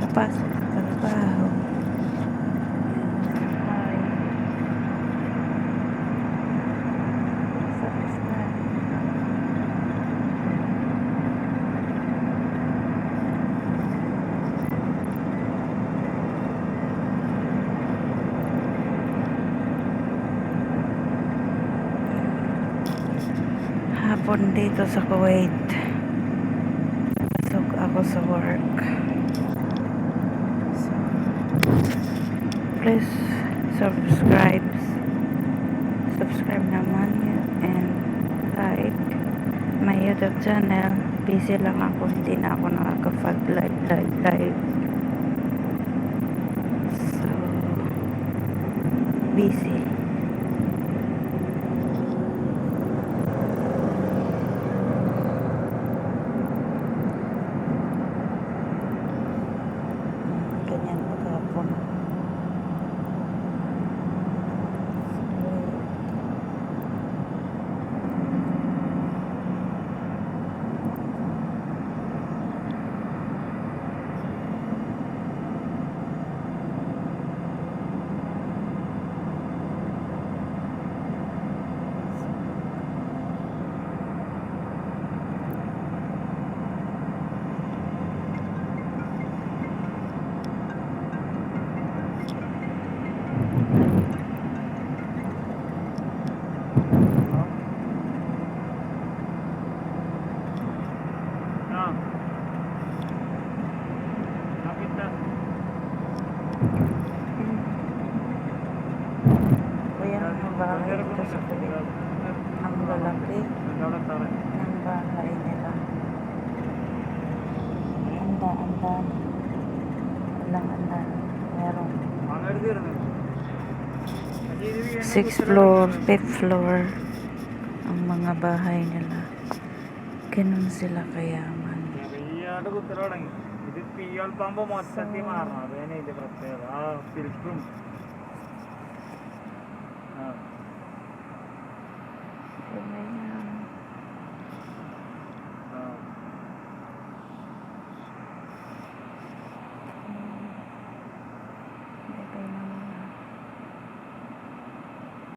Kapasok sa trabaho. Hapon dito sa Kuwait. Pasok ako sa work. So, please subscribe naman and like my YouTube channel. Busy lang ako, hindi na ako live. So, busy. Ganyan maghapon. Kuya, ang bahay dito sa Kuwait. Ang lalaki ng bahay nila. Anda-andan. Walang andan. Meron 6th floor, 5th floor ang mga bahay nila. Ganun sila kayaman. ഇത് തീയാൾ പാമ്പ് മൊത്തത്തിൽ മാറണം അത് തന്നെ ഇതിന്റെ പ്രത്യേകത ആ ഫിൽറ്ററും